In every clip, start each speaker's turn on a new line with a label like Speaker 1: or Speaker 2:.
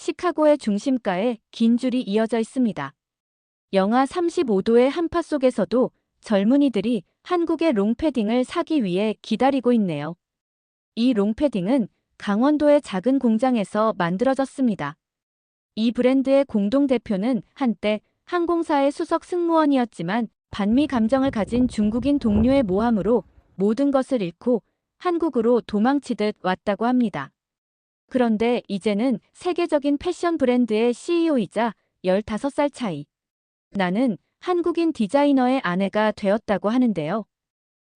Speaker 1: 시카고의 중심가에 긴 줄이 이어져 있습니다. 영하 35도의 한파 속에서도 젊은이들이 한국의 롱패딩을 사기 위해 기다리고 있네요. 이 롱패딩은 강원도의 작은 공장에서 만들어졌습니다. 이 브랜드의 공동대표는 한때 항공사의 수석 승무원이었지만 반미 감정을 가진 중국인 동료의 모함으로 모든 것을 잃고 한국으로 도망치듯 왔다고 합니다. 그런데 이제는 세계적인 패션 브랜드의 CEO이자 15살 차이. 나는 한국인 디자이너의 아내가 되었다고 하는데요.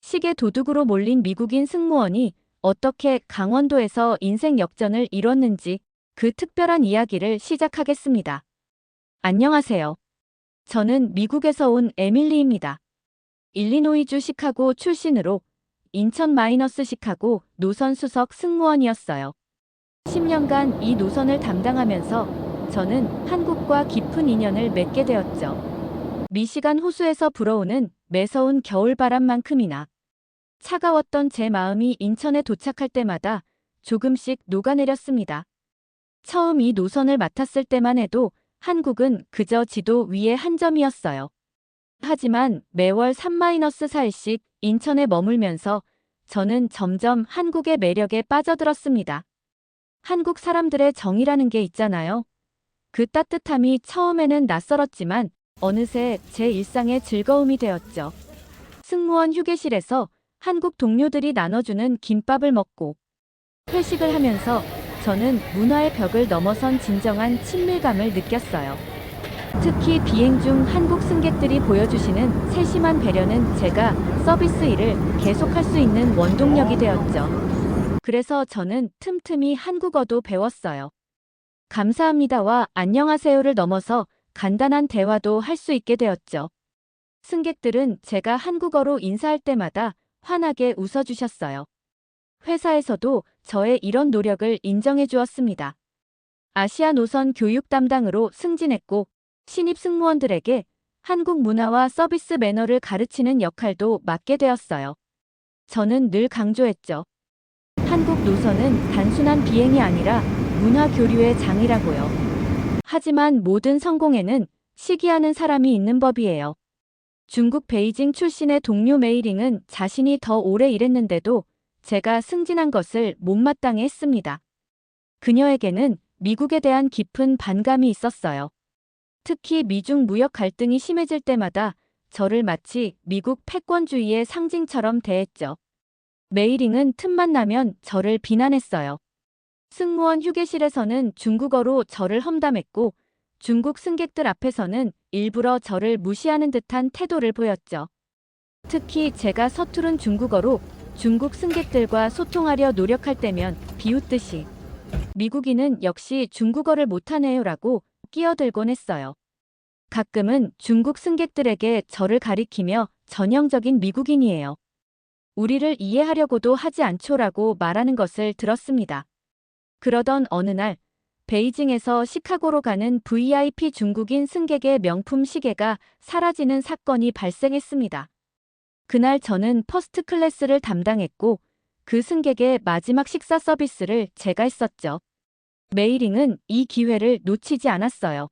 Speaker 1: 시계 도둑으로 몰린 미국인 승무원이 어떻게 강원도에서 인생 역전을 이뤘는지 그 특별한 이야기를 시작하겠습니다. 안녕하세요. 저는 미국에서 온 에밀리입니다. 일리노이주 시카고 출신으로 인천 마이너스 시카고 노선 수석 승무원이었어요. 10년간 이 노선을 담당하면서 저는 한국과 깊은 인연을 맺게 되었죠. 미시간 호수에서 불어오는 매서운 겨울바람만큼이나 차가웠던 제 마음이 인천에 도착할 때마다 조금씩 녹아내렸습니다. 처음 이 노선을 맡았을 때만 해도 한국은 그저 지도 위의 한 점이었어요. 하지만 매월 3-4일씩 인천에 머물면서 저는 점점 한국의 매력에 빠져들었습니다. 한국 사람들의 정이라는 게 있잖아요. 그 따뜻함이 처음에는 낯설었지만 어느새 제 일상의 즐거움이 되었죠. 승무원 휴게실에서 한국 동료들이 나눠주는 김밥을 먹고 회식을 하면서 저는 문화의 벽을 넘어선 진정한 친밀감을 느꼈어요. 특히 비행 중 한국 승객들이 보여주시는 세심한 배려는 제가 서비스 일을 계속할 수 있는 원동력이 되었죠. 그래서 저는 틈틈이 한국어도 배웠어요. 감사합니다와 안녕하세요를 넘어서 간단한 대화도 할 수 있게 되었죠. 승객들은 제가 한국어로 인사할 때마다 환하게 웃어주셨어요. 회사에서도 저의 이런 노력을 인정해 주었습니다. 아시아 노선 교육 담당으로 승진했고 신입 승무원들에게 한국 문화와 서비스 매너를 가르치는 역할도 맡게 되었어요. 저는 늘 강조했죠. 한국 노선은 단순한 비행이 아니라 문화 교류의 장이라고요. 하지만 모든 성공에는 시기하는 사람이 있는 법이에요. 중국 베이징 출신의 동료 메이링은 자신이 더 오래 일했는데도 제가 승진한 것을 못마땅해 했습니다. 그녀에게는 미국에 대한 깊은 반감이 있었어요. 특히 미중 무역 갈등이 심해질 때마다 저를 마치 미국 패권주의의 상징처럼 대했죠. 메이링은 틈만 나면 저를 비난했어요. 승무원 휴게실에서는 중국어로 저를 험담했고 중국 승객들 앞에서는 일부러 저를 무시하는 듯한 태도를 보였죠. 특히 제가 서투른 중국어로 중국 승객들과 소통하려 노력할 때면 비웃듯이 미국인은 역시 중국어를 못하네요라고 끼어들곤 했어요. 가끔은 중국 승객들에게 저를 가리키며 전형적인 미국인이에요. 우리를 이해하려고도 하지 않죠라고 말하는 것을 들었습니다. 그러던 어느 날 베이징에서 시카고로 가는 VIP 중국인 승객의 명품 시계가 사라지는 사건이 발생했습니다. 그날 저는 퍼스트 클래스를 담당했고 그 승객의 마지막 식사 서비스를 제가 했었죠. 메이링은 이 기회를 놓치지 않았어요.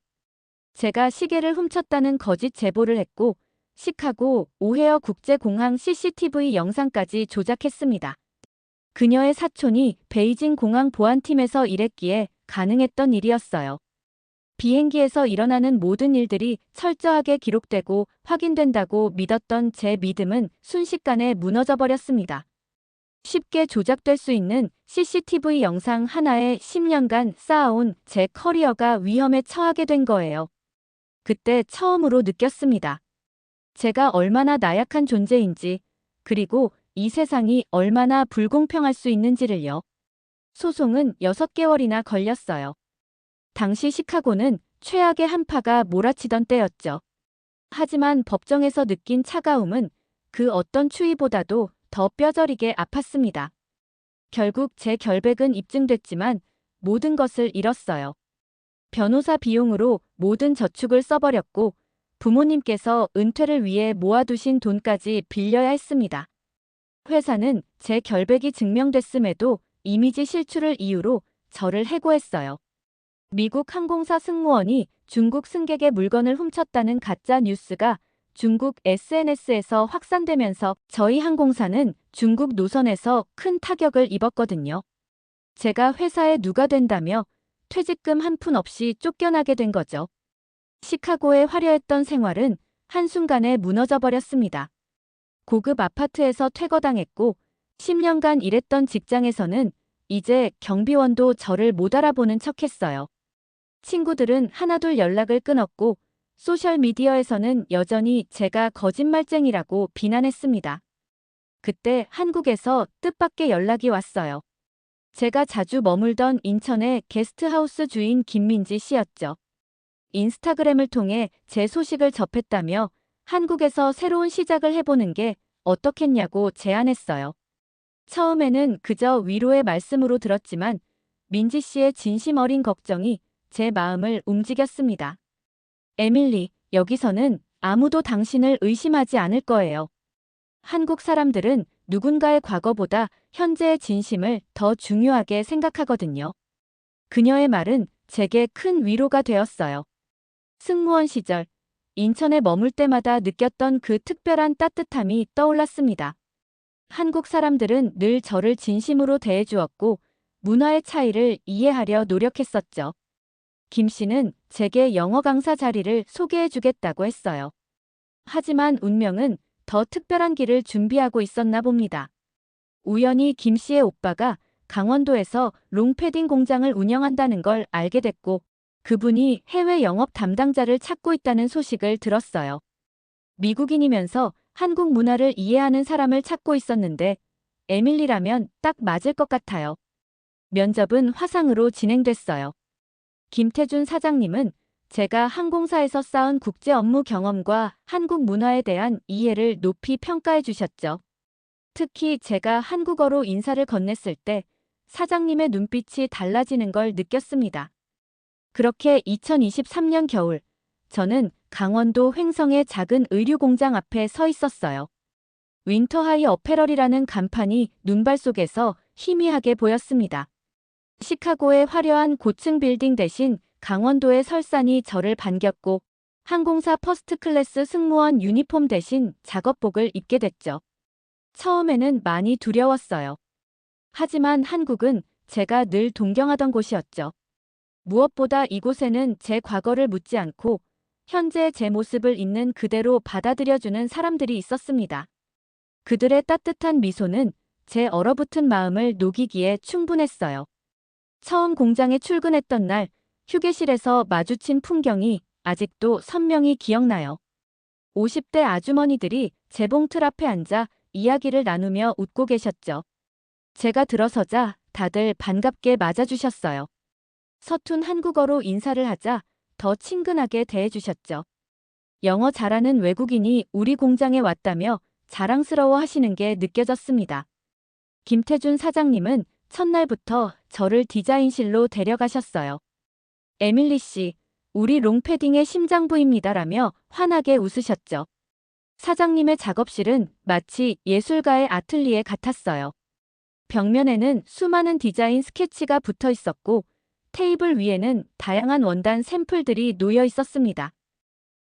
Speaker 1: 제가 시계를 훔쳤다는 거짓 제보를 했고 시카고 오헤어 국제공항 CCTV 영상까지 조작했습니다. 그녀의 사촌이 베이징 공항 보안팀에서 일했기에 가능했던 일이었어요. 비행기에서 일어나는 모든 일들이 철저하게 기록되고 확인된다고 믿었던 제 믿음은 순식간에 무너져버렸습니다. 쉽게 조작될 수 있는 CCTV 영상 하나에 10년간 쌓아온 제 커리어가 위험에 처하게 된 거예요. 그때 처음으로 느꼈습니다. 제가 얼마나 나약한 존재인지, 그리고 이 세상이 얼마나 불공평할 수 있는지를요. 소송은 6개월이나 걸렸어요. 당시 시카고는 최악의 한파가 몰아치던 때였죠. 하지만 법정에서 느낀 차가움은 그 어떤 추위보다도 더 뼈저리게 아팠습니다. 결국 제 결백은 입증됐지만 모든 것을 잃었어요. 변호사 비용으로 모든 저축을 써버렸고 부모님께서 은퇴를 위해 모아두신 돈까지 빌려야 했습니다. 회사는 제 결백이 증명됐음에도 이미지 실추를 이유로 저를 해고했어요. 미국 항공사 승무원이 중국 승객의 물건을 훔쳤다는 가짜 뉴스가 중국 SNS에서 확산되면서 저희 항공사는 중국 노선에서 큰 타격을 입었거든요. 제가 회사에 누가 된다며 퇴직금 한 푼 없이 쫓겨나게 된 거죠. 시카고의 화려했던 생활은 한순간에 무너져 버렸습니다. 고급 아파트에서 퇴거당했고 10년간 일했던 직장에서는 이제 경비원도 저를 못 알아보는 척했어요. 친구들은 하나둘 연락을 끊었고 소셜미디어에서는 여전히 제가 거짓말쟁이라고 비난했습니다. 그때 한국에서 뜻밖의 연락이 왔어요. 제가 자주 머물던 인천의 게스트하우스 주인 김민지 씨였죠. 인스타그램을 통해 제 소식을 접했다며 한국에서 새로운 시작을 해보는 게 어떻겠냐고 제안했어요. 처음에는 그저 위로의 말씀으로 들었지만 민지 씨의 진심 어린 걱정이 제 마음을 움직였습니다. 에밀리, 여기서는 아무도 당신을 의심하지 않을 거예요. 한국 사람들은 누군가의 과거보다 현재의 진심을 더 중요하게 생각하거든요. 그녀의 말은 제게 큰 위로가 되었어요. 승무원 시절, 인천에 머물 때마다 느꼈던 그 특별한 따뜻함이 떠올랐습니다. 한국 사람들은 늘 저를 진심으로 대해주었고 문화의 차이를 이해하려 노력했었죠. 김 씨는 제게 영어 강사 자리를 소개해주겠다고 했어요. 하지만 운명은 더 특별한 길을 준비하고 있었나 봅니다. 우연히 김 씨의 오빠가 강원도에서 롱패딩 공장을 운영한다는 걸 알게 됐고 그분이 해외 영업 담당자를 찾고 있다는 소식을 들었어요. 미국인이면서 한국 문화를 이해하는 사람을 찾고 있었는데 에밀리라면 딱 맞을 것 같아요. 면접은 화상으로 진행됐어요. 김태준 사장님은 제가 항공사에서 쌓은 국제 업무 경험과 한국 문화에 대한 이해를 높이 평가해 주셨죠. 특히 제가 한국어로 인사를 건넸을 때 사장님의 눈빛이 달라지는 걸 느꼈습니다. 그렇게 2023년 겨울, 저는 강원도 횡성의 작은 의류 공장 앞에 서 있었어요. 윈터하이 어페럴이라는 간판이 눈발 속에서 희미하게 보였습니다. 시카고의 화려한 고층 빌딩 대신 강원도의 설산이 저를 반겼고 항공사 퍼스트 클래스 승무원 유니폼 대신 작업복을 입게 됐죠. 처음에는 많이 두려웠어요. 하지만 한국은 제가 늘 동경하던 곳이었죠. 무엇보다 이곳에는 제 과거를 묻지 않고 현재 제 모습을 있는 그대로 받아들여주는 사람들이 있었습니다. 그들의 따뜻한 미소는 제 얼어붙은 마음을 녹이기에 충분했어요. 처음 공장에 출근했던 날 휴게실에서 마주친 풍경이 아직도 선명히 기억나요. 50대 아주머니들이 재봉틀 앞에 앉아 이야기를 나누며 웃고 계셨죠. 제가 들어서자 다들 반갑게 맞아주셨어요. 서툰 한국어로 인사를 하자 더 친근하게 대해주셨죠. 영어 잘하는 외국인이 우리 공장에 왔다며 자랑스러워 하시는 게 느껴졌습니다. 김태준 사장님은 첫날부터 저를 디자인실로 데려가셨어요. 에밀리 씨, 우리 롱패딩의 심장부입니다라며 환하게 웃으셨죠. 사장님의 작업실은 마치 예술가의 아틀리에 같았어요. 벽면에는 수많은 디자인 스케치가 붙어 있었고 테이블 위에는 다양한 원단 샘플들이 놓여 있었습니다.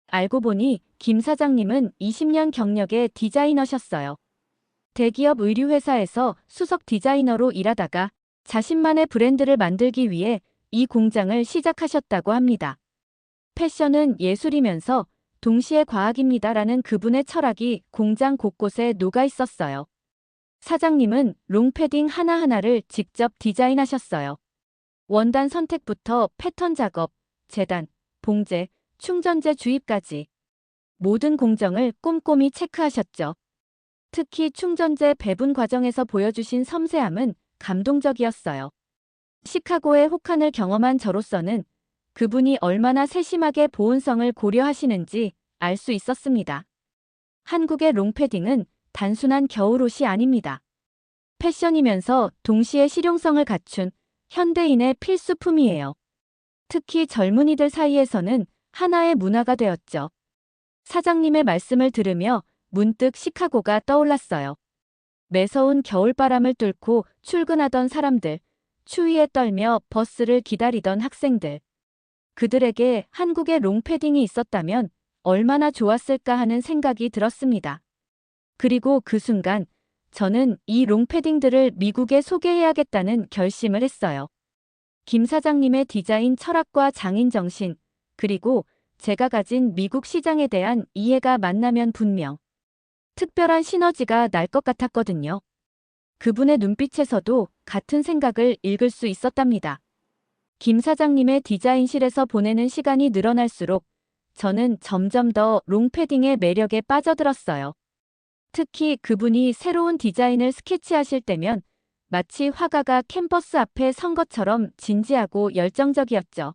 Speaker 1: 알고 보니 김 사장님은 20년 경력의 디자이너셨어요. 대기업 의류회사에서 수석 디자이너로 일하다가 자신만의 브랜드를 만들기 위해 이 공장을 시작하셨다고 합니다. 패션은 예술이면서 동시에 과학입니다라는 그분의 철학이 공장 곳곳에 녹아 있었어요. 사장님은 롱패딩 하나하나를 직접 디자인하셨어요. 원단 선택부터 패턴 작업, 재단, 봉제, 충전재 주입까지 모든 공정을 꼼꼼히 체크하셨죠. 특히 충전재 배분 과정에서 보여주신 섬세함은 감동적이었어요. 시카고의 혹한을 경험한 저로서는 그분이 얼마나 세심하게 보온성을 고려하시는지 알 수 있었습니다. 한국의 롱패딩은 단순한 겨울옷이 아닙니다. 패션이면서 동시에 실용성을 갖춘 현대인의 필수품이에요. 특히 젊은이들 사이에서는 하나의 문화가 되었죠. 사장님의 말씀을 들으며 문득 시카고가 떠올랐어요. 매서운 겨울바람을 뚫고 출근하던 사람들, 추위에 떨며 버스를 기다리던 학생들, 그들에게 한국의 롱패딩이 있었다면 얼마나 좋았을까 하는 생각이 들었습니다. 그리고 그 순간 저는 이 롱패딩들을 미국에 소개해야겠다는 결심을 했어요. 김 사장님의 디자인 철학과 장인 정신, 그리고 제가 가진 미국 시장에 대한 이해가 만나면 분명 특별한 시너지가 날 것 같았거든요. 그분의 눈빛에서도 같은 생각을 읽을 수 있었답니다. 김 사장님의 디자인실에서 보내는 시간이 늘어날수록 저는 점점 더 롱패딩의 매력에 빠져들었어요. 특히 그분이 새로운 디자인을 스케치하실 때면 마치 화가가 캔버스 앞에 선 것처럼 진지하고 열정적이었죠.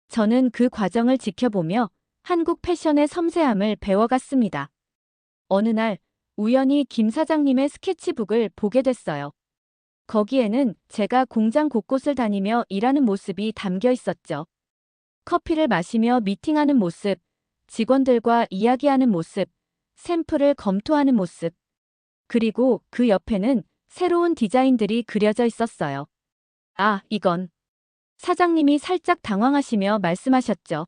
Speaker 1: 저는 그 과정을 지켜보며 한국 패션의 섬세함을 배워갔습니다. 어느 날 우연히 김 사장님의 스케치북을 보게 됐어요. 거기에는 제가 공장 곳곳을 다니며 일하는 모습이 담겨 있었죠. 커피를 마시며 미팅하는 모습, 직원들과 이야기하는 모습, 샘플을 검토하는 모습. 그리고 그 옆에는 새로운 디자인들이 그려져 있었어요. 아, 이건. 사장님이 살짝 당황하시며 말씀하셨죠.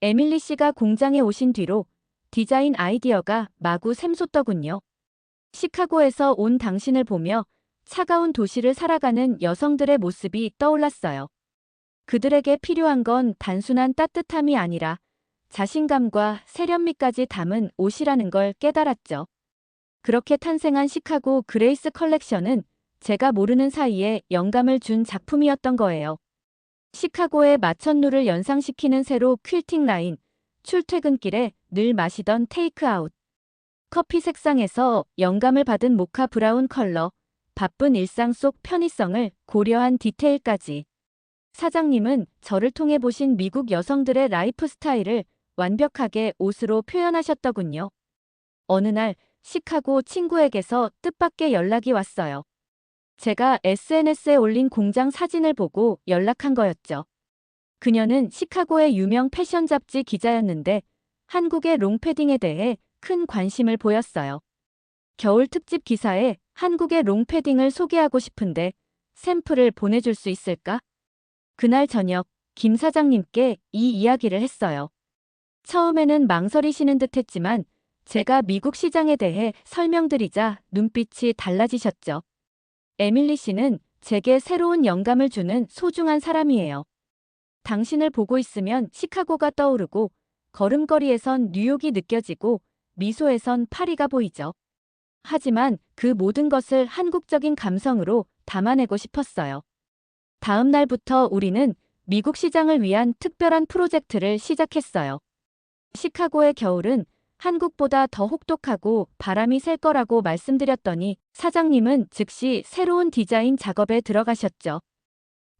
Speaker 1: 에밀리 씨가 공장에 오신 뒤로 디자인 아이디어가 마구 샘솟더군요. 시카고에서 온 당신을 보며 차가운 도시를 살아가는 여성들의 모습이 떠올랐어요. 그들에게 필요한 건 단순한 따뜻함이 아니라 자신감과 세련미까지 담은 옷이라는 걸 깨달았죠. 그렇게 탄생한 시카고 그레이스 컬렉션은 제가 모르는 사이에 영감을 준 작품이었던 거예요. 시카고의 마천루를 연상시키는 세로 퀼팅 라인, 출퇴근길에 늘 마시던 테이크아웃, 커피 색상에서 영감을 받은 모카 브라운 컬러, 바쁜 일상 속 편의성을 고려한 디테일까지. 사장님은 저를 통해 보신 미국 여성들의 라이프 스타일을 완벽하게 옷으로 표현하셨더군요. 어느 날 시카고 친구에게서 뜻밖의 연락이 왔어요. 제가 SNS에 올린 공장 사진을 보고 연락한 거였죠. 그녀는 시카고의 유명 패션 잡지 기자였는데 한국의 롱패딩에 대해 큰 관심을 보였어요. 겨울 특집 기사에 한국의 롱패딩을 소개하고 싶은데 샘플을 보내줄 수 있을까? 그날 저녁 김 사장님께 이 이야기를 했어요. 처음에는 망설이시는 듯 했지만 제가 미국 시장에 대해 설명드리자 눈빛이 달라지셨죠. 에밀리 씨는 제게 새로운 영감을 주는 소중한 사람이에요. 당신을 보고 있으면 시카고가 떠오르고 걸음걸이에선 뉴욕이 느껴지고 미소에선 파리가 보이죠. 하지만 그 모든 것을 한국적인 감성으로 담아내고 싶었어요. 다음 날부터 우리는 미국 시장을 위한 특별한 프로젝트를 시작했어요. 시카고의 겨울은 한국보다 더 혹독하고 바람이 셀 거라고 말씀드렸더니 사장님은 즉시 새로운 디자인 작업에 들어가셨죠.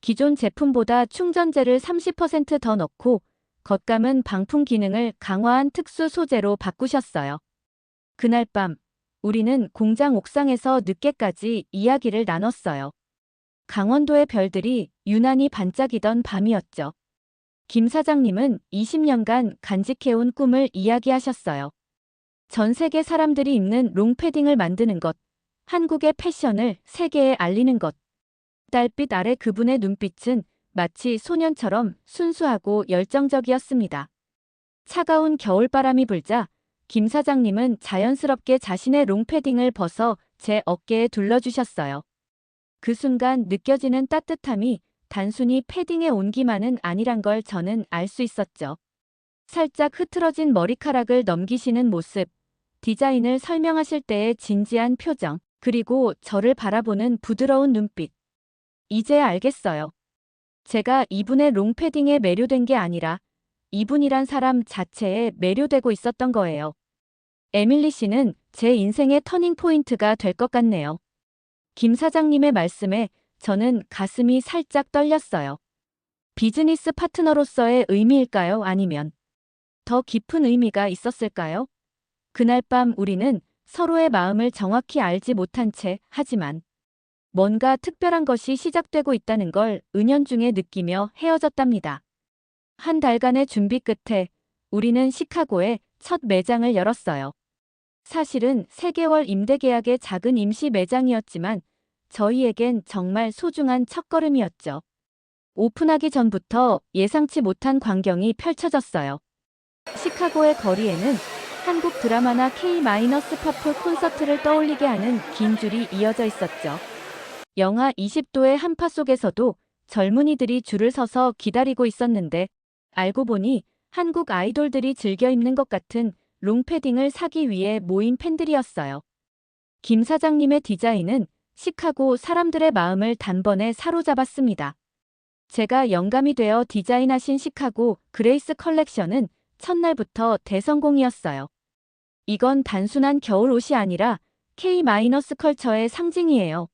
Speaker 1: 기존 제품보다 충전재를 30% 더 넣고 겉감은 방풍 기능을 강화한 특수 소재로 바꾸셨어요. 그날 밤 우리는 공장 옥상에서 늦게까지 이야기를 나눴어요. 강원도의 별들이 유난히 반짝이던 밤이었죠. 김 사장님은 20년간 간직해온 꿈을 이야기하셨어요. 전 세계 사람들이 입는 롱패딩을 만드는 것, 한국의 패션을 세계에 알리는 것. 달빛 아래 그분의 눈빛은 마치 소년처럼 순수하고 열정적이었습니다. 차가운 겨울바람이 불자 김 사장님은 자연스럽게 자신의 롱패딩을 벗어 제 어깨에 둘러주셨어요. 그 순간 느껴지는 따뜻함이 단순히 패딩의 온기만은 아니란 걸 저는 알 수 있었죠. 살짝 흐트러진 머리카락을 넘기시는 모습, 디자인을 설명하실 때의 진지한 표정, 그리고 저를 바라보는 부드러운 눈빛. 이제 알겠어요. 제가 이분의 롱패딩에 매료된 게 아니라 이분이란 사람 자체에 매료되고 있었던 거예요. 에밀리 씨는 제 인생의 터닝포인트가 될 것 같네요. 김 사장님의 말씀에 저는 가슴이 살짝 떨렸어요. 비즈니스 파트너로서의 의미일까요? 아니면 더 깊은 의미가 있었을까요? 그날 밤 우리는 서로의 마음을 정확히 알지 못한 채 하지만 뭔가 특별한 것이 시작되고 있다는 걸 은연중에 느끼며 헤어졌답니다. 한 달간의 준비 끝에 우리는 시카고에 첫 매장을 열었어요. 사실은 3개월 임대 계약의 작은 임시 매장이었지만 저희에겐 정말 소중한 첫걸음이었죠. 오픈하기 전부터 예상치 못한 광경이 펼쳐졌어요. 시카고의 거리에는 한국 드라마나 K-팝 콘서트를 떠올리게 하는 긴 줄이 이어져 있었죠. 영하 20도의 한파 속에서도 젊은이들이 줄을 서서 기다리고 있었는데 알고 보니 한국 아이돌들이 즐겨 입는 것 같은 롱패딩을 사기 위해 모인 팬들이었어요. 김 사장님의 디자인은 시카고 사람들의 마음을 단번에 사로잡았습니다. 제가 영감이 되어 디자인하신 시카고 그레이스 컬렉션은 첫날부터 대성공이었어요. 이건 단순한 겨울 옷이 아니라 K-컬처의 상징이에요.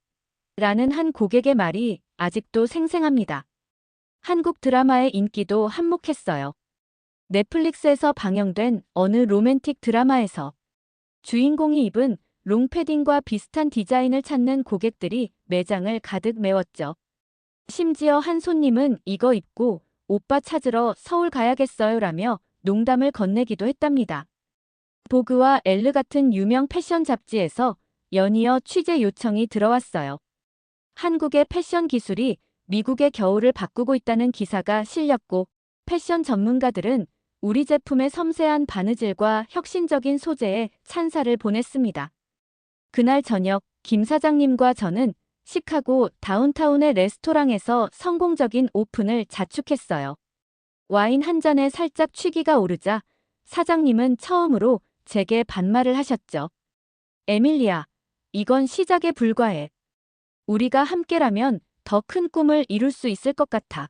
Speaker 1: 라는 한 고객의 말이 아직도 생생합니다. 한국 드라마의 인기도 한몫했어요. 넷플릭스에서 방영된 어느 로맨틱 드라마에서 주인공이 입은 롱패딩과 비슷한 디자인을 찾는 고객들이 매장을 가득 메웠죠. 심지어 한 손님은 이거 입고 오빠 찾으러 서울 가야겠어요 라며 농담을 건네기도 했답니다. 보그와 엘르 같은 유명 패션 잡지에서 연이어 취재 요청이 들어왔어요. 한국의 패션 기술이 미국의 겨울을 바꾸고 있다는 기사가 실렸고 패션 전문가들은 우리 제품의 섬세한 바느질과 혁신적인 소재에 찬사를 보냈습니다. 그날 저녁 김 사장님과 저는 시카고 다운타운의 레스토랑에서 성공적인 오픈을 자축했어요. 와인 한 잔에 살짝 취기가 오르자 사장님은 처음으로 제게 반말을 하셨죠. 에밀리아, 이건 시작에 불과해. 우리가 함께라면 더 큰 꿈을 이룰 수 있을 것 같아.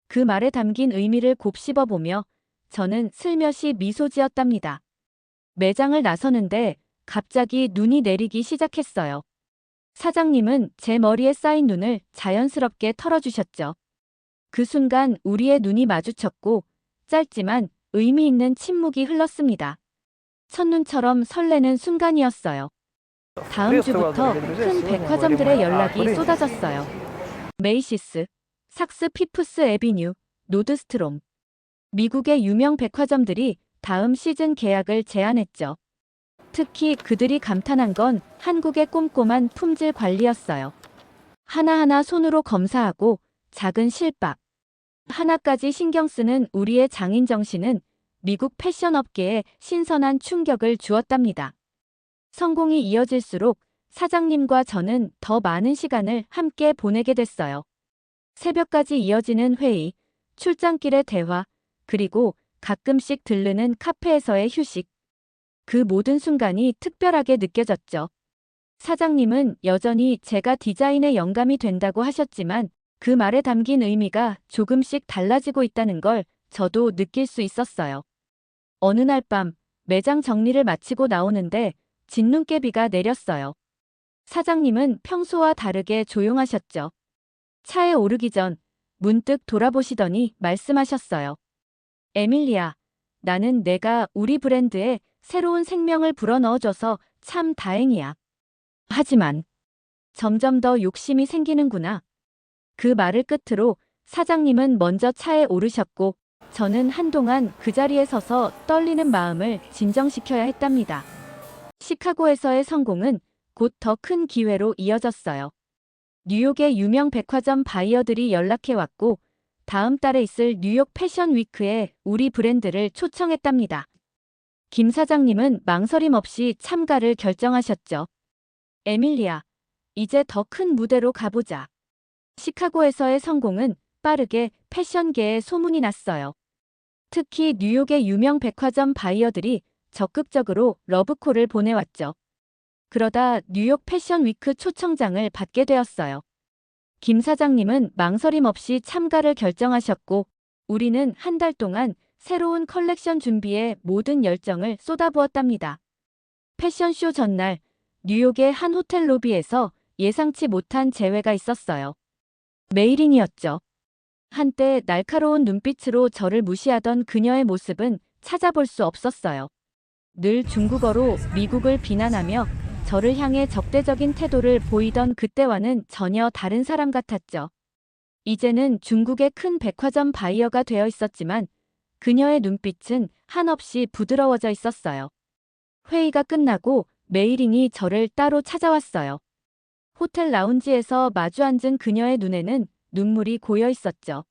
Speaker 1: 그 말에 담긴 의미를 곱씹어보며 저는 슬며시 미소 지었답니다. 매장을 나서는데 갑자기 눈이 내리기 시작했어요. 사장님은 제 머리에 쌓인 눈을 자연스럽게 털어주셨죠. 그 순간 우리의 눈이 마주쳤고 짧지만 의미 있는 침묵이 흘렀습니다. 첫눈처럼 설레는 순간이었어요. 다음 주부터 큰 백화점들의 연락이 쏟아졌어요. 메이시스, sak스 피프스 애비뉴, 노드스트롬. 미국의 유명 백화점들이 다음 시즌 계약을 제안했죠. 특히 그들이 감탄한 건 한국의 꼼꼼한 품질 관리였어요. 하나하나 손으로 검사하고 작은 실밥 하나까지 신경 쓰는 우리의 장인 정신은 미국 패션 업계에 신선한 충격을 주었답니다. 성공이 이어질수록 사장님과 저는 더 많은 시간을 함께 보내게 됐어요. 새벽까지 이어지는 회의, 출장길의 대화, 그리고 가끔씩 들르는 카페에서의 휴식. 그 모든 순간이 특별하게 느껴졌죠. 사장님은 여전히 제가 디자인에 영감이 된다고 하셨지만 그 말에 담긴 의미가 조금씩 달라지고 있다는 걸 저도 느낄 수 있었어요. 어느 날 밤 매장 정리를 마치고 나오는데 진눈깨비가 내렸어요. 사장님은 평소와 다르게 조용하셨죠. 차에 오르기 전 문득 돌아보시더니 말씀하셨어요. 에밀리아, 나는 내가 우리 브랜드에 새로운 생명을 불어넣어줘서 참 다행이야. 하지만 점점 더 욕심이 생기는구나. 그 말을 끝으로 사장님은 먼저 차에 오르셨고 저는 한동안 그 자리에 서서 떨리는 마음을 진정시켜야 했답니다. 시카고에서의 성공은 곧 더 큰 기회로 이어졌어요. 뉴욕의 유명 백화점 바이어들이 연락해왔고 다음 달에 있을 뉴욕 패션 위크에 우리 브랜드를 초청했답니다. 김 사장님은 망설임 없이 참가를 결정하셨죠. 에밀리아, 이제 더 큰 무대로 가보자. 시카고에서의 성공은 빠르게 패션계에 소문이 났어요. 특히 뉴욕의 유명 백화점 바이어들이 적극적으로 러브콜을 보내왔죠. 그러다 뉴욕 패션 위크 초청장을 받게 되었어요. 김 사장님은 망설임 없이 참가를 결정하셨고 우리는 한 달 동안 새로운 컬렉션 준비에 모든 열정을 쏟아부었답니다. 패션쇼 전날 뉴욕의 한 호텔 로비에서 예상치 못한 재회가 있었어요. 메이린이었죠. 한때 날카로운 눈빛으로 저를 무시하던 그녀의 모습은 찾아볼 수 없었어요. 늘 중국어로 미국을 비난하며 저를 향해 적대적인 태도를 보이던 그때와는 전혀 다른 사람 같았죠. 이제는 중국의 큰 백화점 바이어가 되어 있었지만 그녀의 눈빛은 한없이 부드러워져 있었어요. 회의가 끝나고 메이린이 저를 따로 찾아왔어요. 호텔 라운지에서 마주 앉은 그녀의 눈에는 눈물이 고여 있었죠.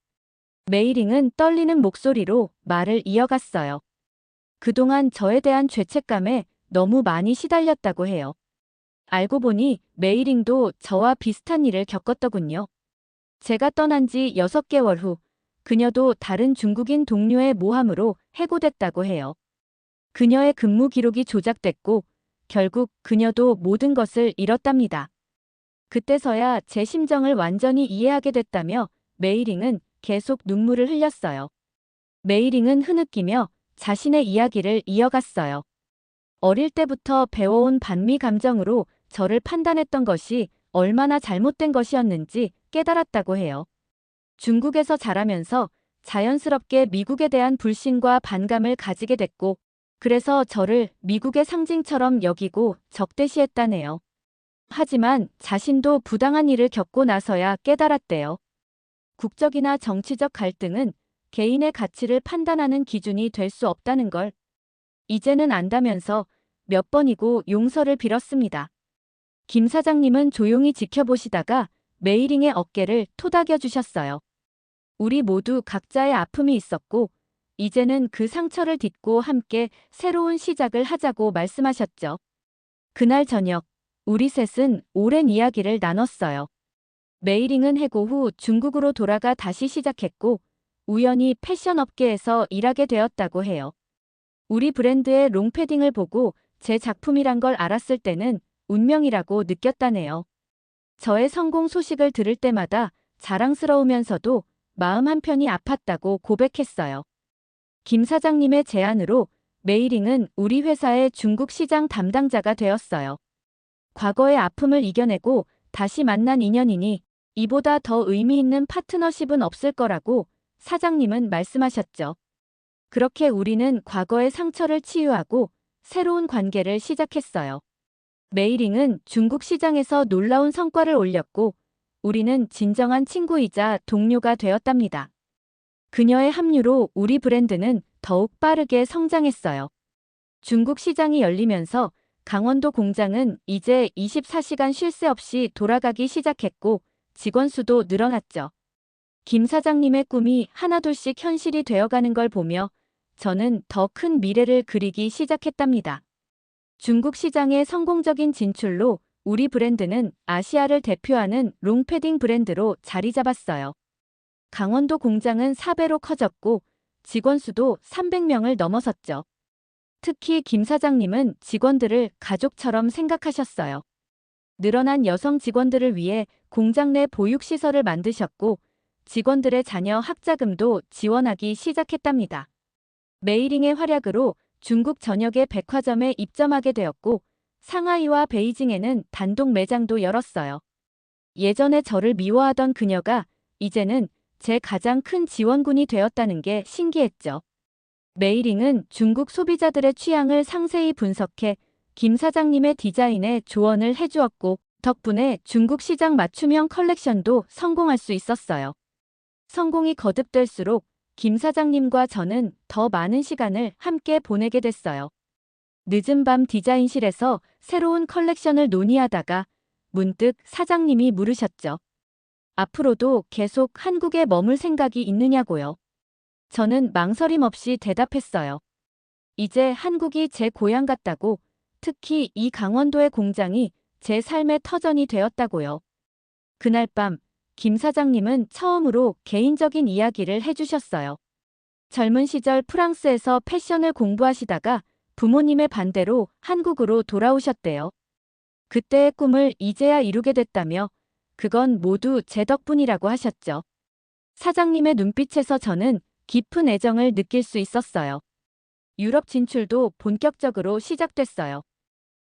Speaker 1: 메이링은 떨리는 목소리로 말을 이어갔어요. 그동안 저에 대한 죄책감에 너무 많이 시달렸다고 해요. 알고 보니 메이링도 저와 비슷한 일을 겪었더군요. 제가 떠난 지 6개월 후 그녀도 다른 중국인 동료의 모함으로 해고됐다고 해요. 그녀의 근무 기록이 조작됐고 결국 그녀도 모든 것을 잃었답니다. 그때서야 제 심정을 완전히 이해하게 됐다며 메이링은 계속 눈물을 흘렸어요. 메이링은 흐느끼며 자신의 이야기를 이어갔어요. 어릴 때부터 배워온 반미 감정으로 저를 판단했던 것이 얼마나 잘못된 것이었는지 깨달았다고 해요. 중국에서 자라면서 자연스럽게 미국에 대한 불신과 반감을 가지게 됐고, 그래서 저를 미국의 상징처럼 여기고 적대시했다네요. 하지만 자신도 부당한 일을 겪고 나서야 깨달았대요. 국적이나 정치적 갈등은 개인의 가치를 판단하는 기준이 될 수 없다는 걸 이제는 안다면서 몇 번이고 용서를 빌었습니다. 김 사장님은 조용히 지켜보시다가 메이링의 어깨를 토닥여 주셨어요. 우리 모두 각자의 아픔이 있었고 이제는 그 상처를 딛고 함께 새로운 시작을 하자고 말씀하셨죠. 그날 저녁 우리 셋은 오랜 이야기를 나눴어요. 메이링은 해고 후 중국으로 돌아가 다시 시작했고 우연히 패션 업계에서 일하게 되었다고 해요. 우리 브랜드의 롱패딩을 보고 제 작품이란 걸 알았을 때는 운명이라고 느꼈다네요. 저의 성공 소식을 들을 때마다 자랑스러우면서도 마음 한편이 아팠다고 고백했어요. 김 사장님의 제안으로 메이링은 우리 회사의 중국 시장 담당자가 되었어요. 과거의 아픔을 이겨내고 다시 만난 인연이니 이보다 더 의미 있는 파트너십은 없을 거라고 사장님은 말씀하셨죠. 그렇게 우리는 과거의 상처를 치유하고 새로운 관계를 시작했어요. 메이링은 중국 시장에서 놀라운 성과를 올렸고 우리는 진정한 친구이자 동료가 되었답니다. 그녀의 합류로 우리 브랜드는 더욱 빠르게 성장했어요. 중국 시장이 열리면서 강원도 공장은 이제 24시간 쉴 새 없이 돌아가기 시작했고 직원 수도 늘어났죠. 김 사장님의 꿈이 하나둘씩 현실이 되어가는 걸 보며 저는 더 큰 미래를 그리기 시작했답니다. 중국 시장의 성공적인 진출로 우리 브랜드는 아시아를 대표하는 롱패딩 브랜드로 자리 잡았어요. 강원도 공장은 4배로 커졌고 직원 수도 300명을 넘어섰죠. 특히 김 사장님은 직원들을 가족처럼 생각하셨어요. 늘어난 여성 직원들을 위해 공장 내 보육시설을 만드셨고 직원들의 자녀 학자금도 지원하기 시작했답니다. 메이링의 활약으로 중국 전역의 백화점에 입점하게 되었고 상하이와 베이징에는 단독 매장도 열었어요. 예전에 저를 미워하던 그녀가 이제는 제 가장 큰 지원군이 되었다는 게 신기했죠. 메이링은 중국 소비자들의 취향을 상세히 분석해 김 사장님의 디자인에 조언을 해주었고 덕분에 중국 시장 맞춤형 컬렉션도 성공할 수 있었어요. 성공이 거듭될수록 김 사장님과 저는 더 많은 시간을 함께 보내게 됐어요. 늦은 밤 디자인실에서 새로운 컬렉션을 논의하다가 문득 사장님이 물으셨죠. 앞으로도 계속 한국에 머물 생각이 있느냐고요. 저는 망설임 없이 대답했어요. 이제 한국이 제 고향 같다고, 특히 이 강원도의 공장이 제 삶의 터전이 되었다고요. 그날 밤 김 사장님은 처음으로 개인적인 이야기를 해주셨어요. 젊은 시절 프랑스에서 패션을 공부하시다가 부모님의 반대로 한국으로 돌아오셨대요. 그때의 꿈을 이제야 이루게 됐다며 그건 모두 제 덕분이라고 하셨죠. 사장님의 눈빛에서 저는 깊은 애정을 느낄 수 있었어요. 유럽 진출도 본격적으로 시작됐어요.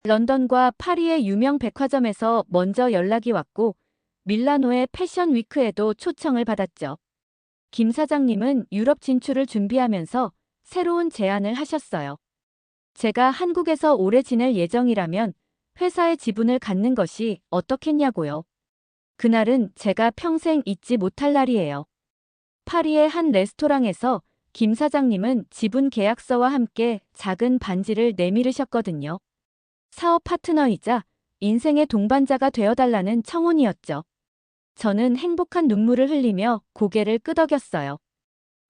Speaker 1: 런던과 파리의 유명 백화점에서 먼저 연락이 왔고 밀라노의 패션 위크에도 초청을 받았죠. 김 사장님은 유럽 진출을 준비하면서 새로운 제안을 하셨어요. 제가 한국에서 오래 지낼 예정이라면 회사의 지분을 갖는 것이 어떻겠냐고요. 그날은 제가 평생 잊지 못할 날이에요. 파리의 한 레스토랑에서 김 사장님은 지분 계약서와 함께 작은 반지를 내밀으셨거든요. 사업 파트너이자 인생의 동반자가 되어달라는 청혼이었죠. 저는 행복한 눈물을 흘리며 고개를 끄덕였어요.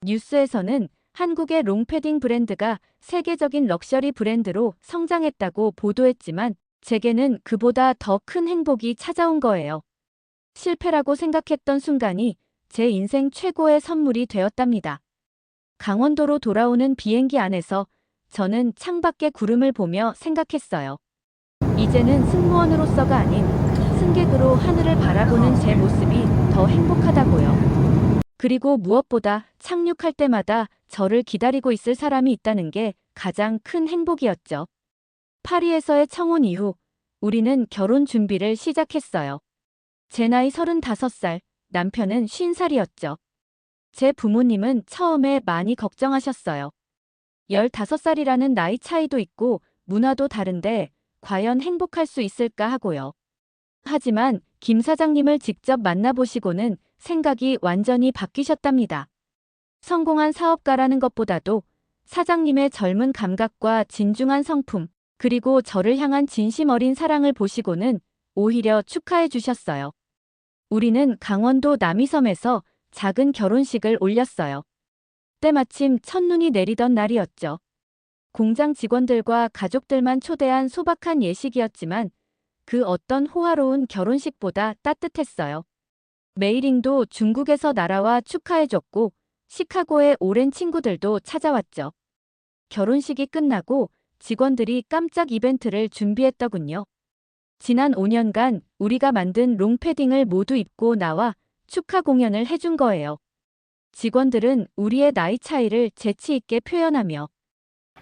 Speaker 1: 뉴스에서는 한국의 롱패딩 브랜드가 세계적인 럭셔리 브랜드로 성장했다고 보도했지만 제게는 그보다 더 큰 행복이 찾아온 거예요. 실패라고 생각했던 순간이 제 인생 최고의 선물이 되었답니다. 강원도로 돌아오는 비행기 안에서 저는 창밖의 구름을 보며 생각했어요. 이제는 승무원으로서가 아닌 승객으로 하늘을 바라보는 제 모습이 더 행복하다고요. 그리고 무엇보다 착륙할 때마다 저를 기다리고 있을 사람이 있다는 게 가장 큰 행복이었죠. 파리에서의 청혼 이후 우리는 결혼 준비를 시작했어요. 제 나이 35살, 남편은 50살이었죠. 제 부모님은 처음에 많이 걱정하셨어요. 15살이라는 나이 차이도 있고 문화도 다른데 과연 행복할 수 있을까 하고요. 하지만 김 사장님을 직접 만나보시고는 생각이 완전히 바뀌셨답니다. 성공한 사업가라는 것보다도 사장님의 젊은 감각과 진중한 성품, 그리고 저를 향한 진심 어린 사랑을 보시고는 오히려 축하해 주셨어요. 우리는 강원도 남이섬에서 작은 결혼식을 올렸어요. 때마침 첫눈이 내리던 날이었죠. 공장 직원들과 가족들만 초대한 소박한 예식이었지만 그 어떤 호화로운 결혼식보다 따뜻했어요. 메이링도 중국에서 날아와 축하해줬고 시카고의 오랜 친구들도 찾아왔죠. 결혼식이 끝나고 직원들이 깜짝 이벤트를 준비했더군요. 지난 5년간 우리가 만든 롱패딩을 모두 입고 나와 축하 공연을 해준 거예요. 직원들은 우리의 나이 차이를 재치 있게 표현하며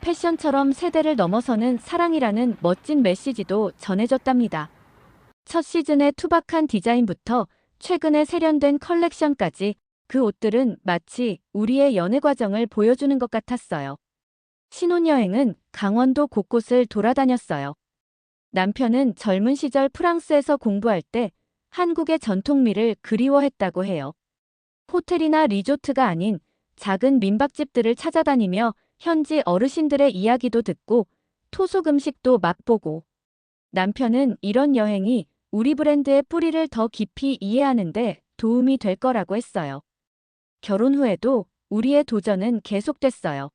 Speaker 1: 패션처럼 세대를 넘어서는 사랑이라는 멋진 메시지도 전해줬답니다. 첫 시즌의 투박한 디자인부터 최근에 세련된 컬렉션까지 그 옷들은 마치 우리의 연애 과정을 보여주는 것 같았어요. 신혼여행은 강원도 곳곳을 돌아다녔어요. 남편은 젊은 시절 프랑스에서 공부할 때 한국의 전통미를 그리워했다고 해요. 호텔이나 리조트가 아닌 작은 민박집들을 찾아다니며 현지 어르신들의 이야기도 듣고 토속 음식도 맛보고 남편은 이런 여행이 우리 브랜드의 뿌리를 더 깊이 이해하는데 도움이 될 거라고 했어요. 결혼 후에도 우리의 도전은 계속됐어요.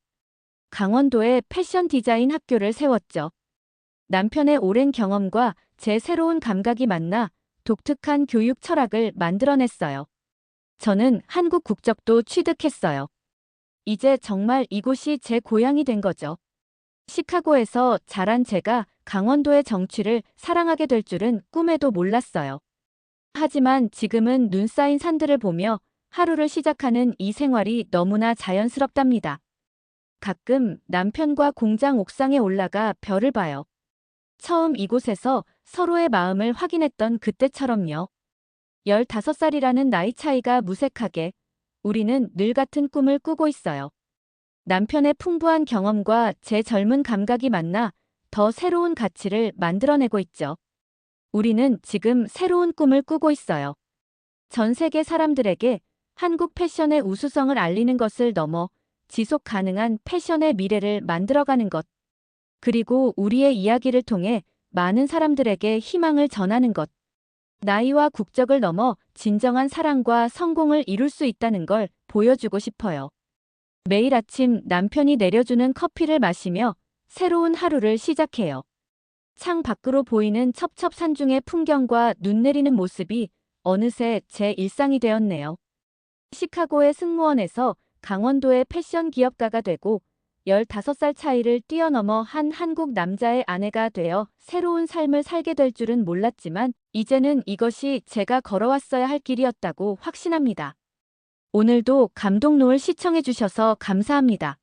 Speaker 1: 강원도에 패션 디자인 학교를 세웠죠. 남편의 오랜 경험과 제 새로운 감각이 만나 독특한 교육 철학을 만들어냈어요. 저는 한국 국적도 취득했어요. 이제 정말 이곳이 제 고향이 된 거죠. 시카고에서 자란 제가 강원도의 정취를 사랑하게 될 줄은 꿈에도 몰랐어요. 하지만 지금은 눈 쌓인 산들을 보며 하루를 시작하는 이 생활이 너무나 자연스럽답니다. 가끔 남편과 공장 옥상에 올라가 별을 봐요. 처음 이곳에서 서로의 마음을 확인했던 그때처럼요. 15살이라는 나이 차이가 무색하게 우리는 늘 같은 꿈을 꾸고 있어요. 남편의 풍부한 경험과 제 젊은 감각이 만나 더 새로운 가치를 만들어내고 있죠. 우리는 지금 새로운 꿈을 꾸고 있어요. 전 세계 사람들에게 한국 패션의 우수성을 알리는 것을 넘어 지속 가능한 패션의 미래를 만들어가는 것. 그리고 우리의 이야기를 통해 많은 사람들에게 희망을 전하는 것. 나이와 국적을 넘어 진정한 사랑과 성공을 이룰 수 있다는 걸 보여주고 싶어요. 매일 아침 남편이 내려주는 커피를 마시며 새로운 하루를 시작해요. 창 밖으로 보이는 첩첩산중의 풍경과 눈 내리는 모습이 어느새 제 일상이 되었네요. 시카고의 승무원에서 강원도의 패션 기업가가 되고 15살 차이를 뛰어넘어 한 한국 남자의 아내가 되어 새로운 삶을 살게 될 줄은 몰랐지만 이제는 이것이 제가 걸어왔어야 할 길이었다고 확신합니다. 오늘도 감동노을 시청해주셔서 감사합니다.